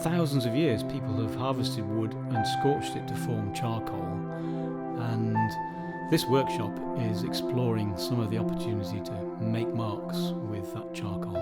thousands of years, people have harvested wood and scorched it to form charcoal, and this workshop is exploring some of the opportunity to make marks with that charcoal.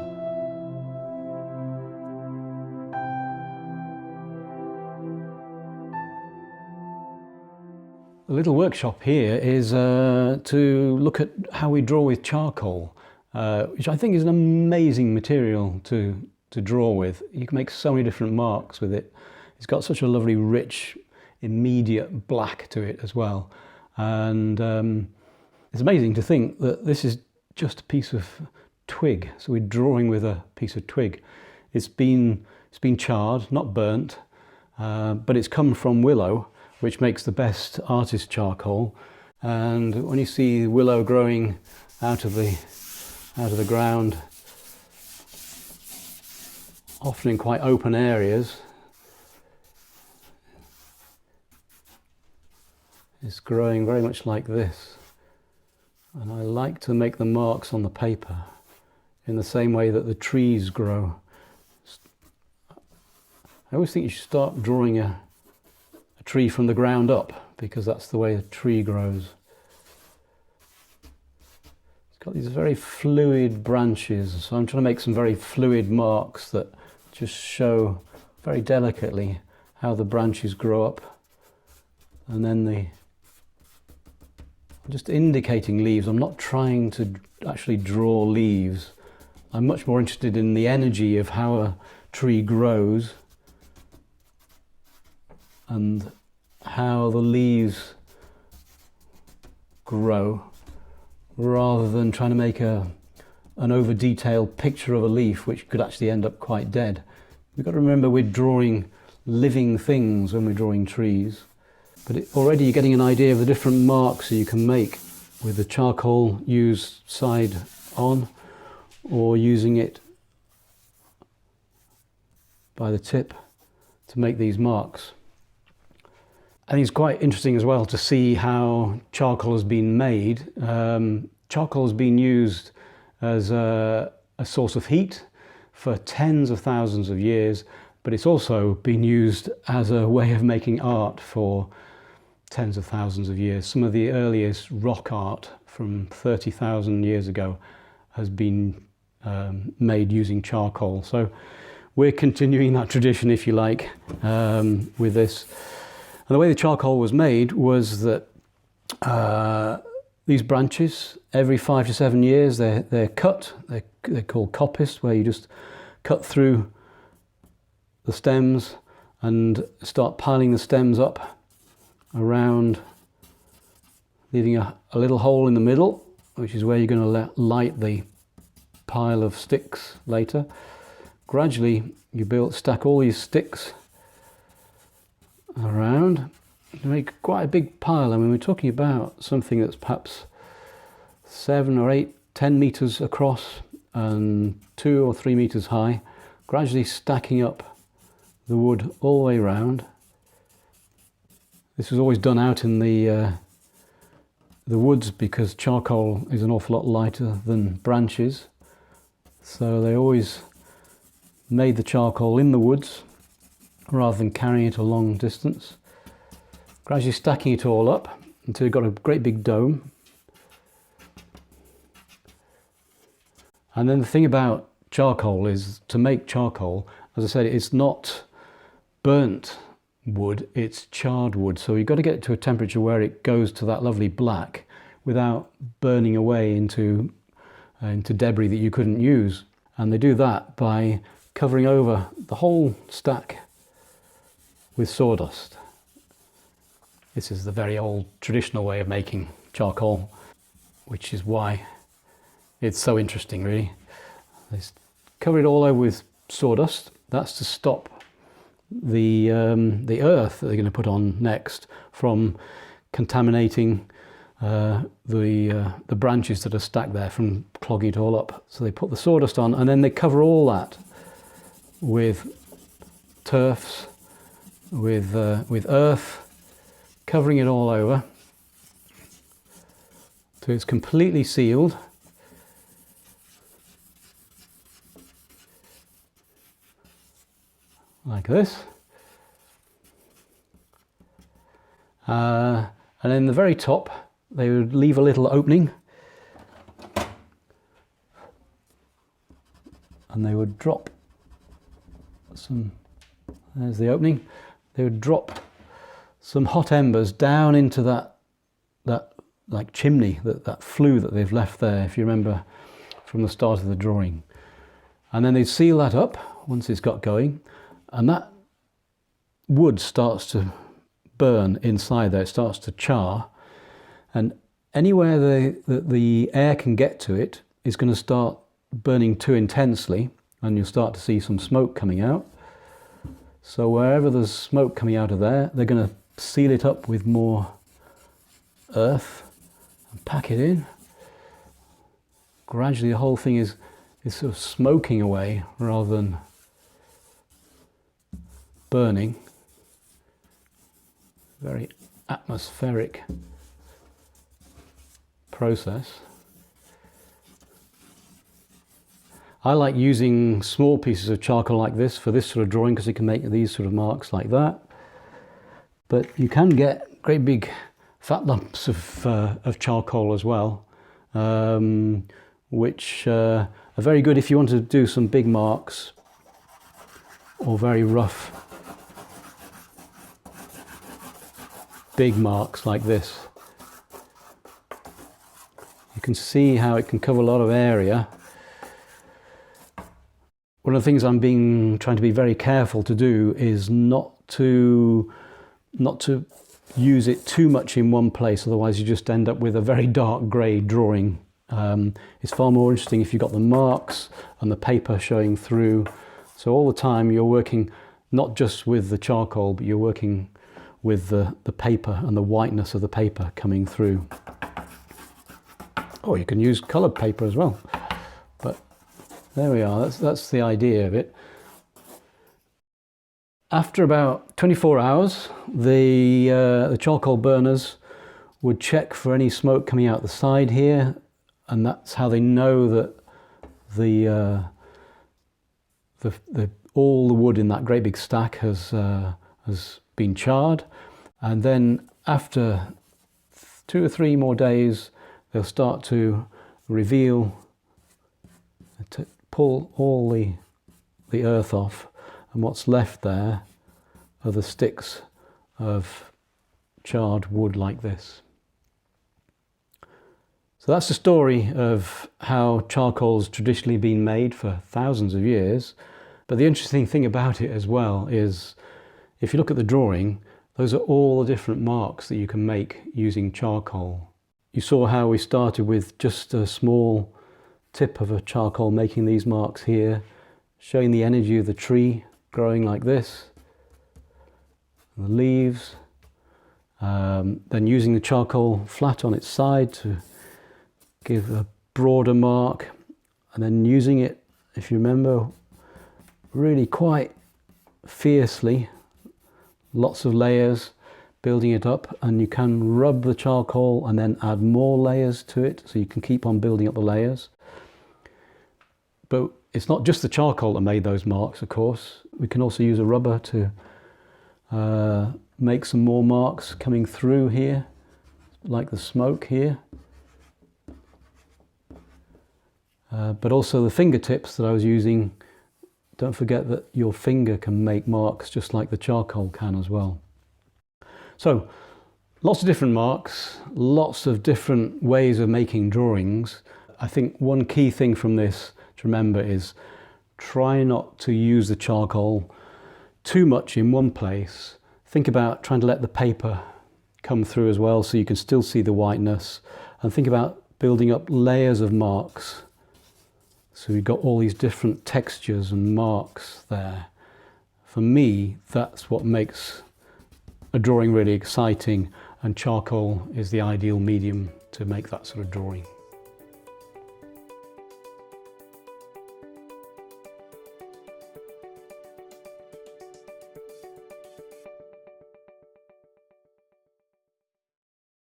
The little workshop here is to look at how we draw with charcoal, which I think is an amazing material to draw with. You can make so many different marks with it. It's got such a lovely, rich, immediate black to it as well. And it's amazing to think that this is just a piece of twig. So we're drawing with a piece of twig. It's been charred, not burnt, but it's come from willow, which makes the best artist charcoal. And when you see willow growing out of the ground, often in quite open areas, it's growing very much like this. And I like to make the marks on the paper in the same way that the trees grow. I always think you should start drawing a tree from the ground up, because that's the way a tree grows. It's got these very fluid branches, so I'm trying to make some very fluid marks that just show very delicately how the branches grow up, and then I'm just indicating leaves. I'm not trying to actually draw leaves. I'm much more interested in the energy of how a tree grows and how the leaves grow, rather than trying to make an over-detailed picture of a leaf, which could actually end up quite dead. We've got to remember we're drawing living things when we're drawing trees. But already you're getting an idea of the different marks that you can make with the charcoal used side on, or using it by the tip to make these marks. I think it's quite interesting as well to see how charcoal has been made. Charcoal has been used as a source of heat for tens of thousands of years, but it's also been used as a way of making art for tens of thousands of years. Some of the earliest rock art from 30,000 years ago has been made using charcoal. So we're continuing that tradition, if you like, with this. And the way the charcoal was made was that these branches, every 5 to 7 years, they're cut. They're called coppice, where you just cut through the stems and start piling the stems up around, leaving a little hole in the middle, which is where you're going to light the pile of sticks later. Gradually, you stack all these sticks around to make quite a big pile. I mean, we're talking about something that's perhaps 7 or 8, 10 meters across and 2 or 3 meters high, gradually stacking up the wood all the way around. This was always done out in the woods, because charcoal is an awful lot lighter than branches, so they always made the charcoal in the woods rather than carrying it a long distance. Gradually stacking it all up until you've got a great big dome. And then the thing about charcoal is, to make charcoal, as I said, it's not burnt wood, it's charred wood. So you've got to get it to a temperature where it goes to that lovely black without burning away into debris that you couldn't use. And they do that by covering over the whole stack with sawdust. This is the very old traditional way of making charcoal, which is why it's so interesting, really. They cover it all over with sawdust. That's to stop the earth that they're going to put on next from contaminating the branches that are stacked there, from clogging it all up. So they put the sawdust on, and then they cover all that with turfs, with earth, covering it all over so it's completely sealed. like this. And in the very top, they would leave a little opening, and they would drop some, there's the opening, they would drop some hot embers down into that like chimney, that flue that they've left there, if you remember from the start of the drawing. And then they'd seal that up once it's got going, and that wood starts to burn inside there, it starts to char, and anywhere the air can get to it is going to start burning too intensely, and you'll start to see some smoke coming out. So wherever there's smoke coming out of there, they're going to seal it up with more earth and pack it in. Gradually the whole thing is sort of smoking away rather than burning. Very atmospheric process. I like using small pieces of charcoal like this for this sort of drawing because you can make these sort of marks like that. But you can get great big fat lumps of charcoal as well, which are very good if you want to do some big marks or very rough big marks like this. You can see how it can cover a lot of area. One of the things I'm trying to be very careful to do is not to use it too much in one place, otherwise you just end up with a very dark grey drawing. It's far more interesting if you've got the marks and the paper showing through. So all the time you're working not just with the charcoal, but you're working with the paper and the whiteness of the paper coming through. Or you can use coloured paper as well. But there we are, that's the idea of it. After about 24 hours, the charcoal burners would check for any smoke coming out the side here, and that's how they know that all the wood in that great big stack has been charred. And then after 2 or 3 more days, they'll start to reveal, to pull all the earth off, and what's left there are the sticks of charred wood like this. So that's the story of how charcoal's traditionally been made for thousands of years. But the interesting thing about it as well is, if you look at the drawing, those are all the different marks that you can make using charcoal. You saw how we started with just a small tip of a charcoal making these marks here, showing the energy of the tree growing like this, the leaves, then using the charcoal flat on its side to give a broader mark, and then using it, if you remember, really quite fiercely, lots of layers, building it up, and you can rub the charcoal and then add more layers to it, so you can keep on building up the layers. But it's not just the charcoal that made those marks, of course. We can also use a rubber to make some more marks coming through here, like the smoke here. But also the fingertips that I was using, don't forget that your finger can make marks just like the charcoal can as well. So lots of different marks, lots of different ways of making drawings. I think one key thing from this to remember is try not to use the charcoal too much in one place. Think about trying to let the paper come through as well so you can still see the whiteness, and think about building up layers of marks. So you've got all these different textures and marks there. For me, that's what makes a drawing really exciting, and charcoal is the ideal medium to make that sort of drawing.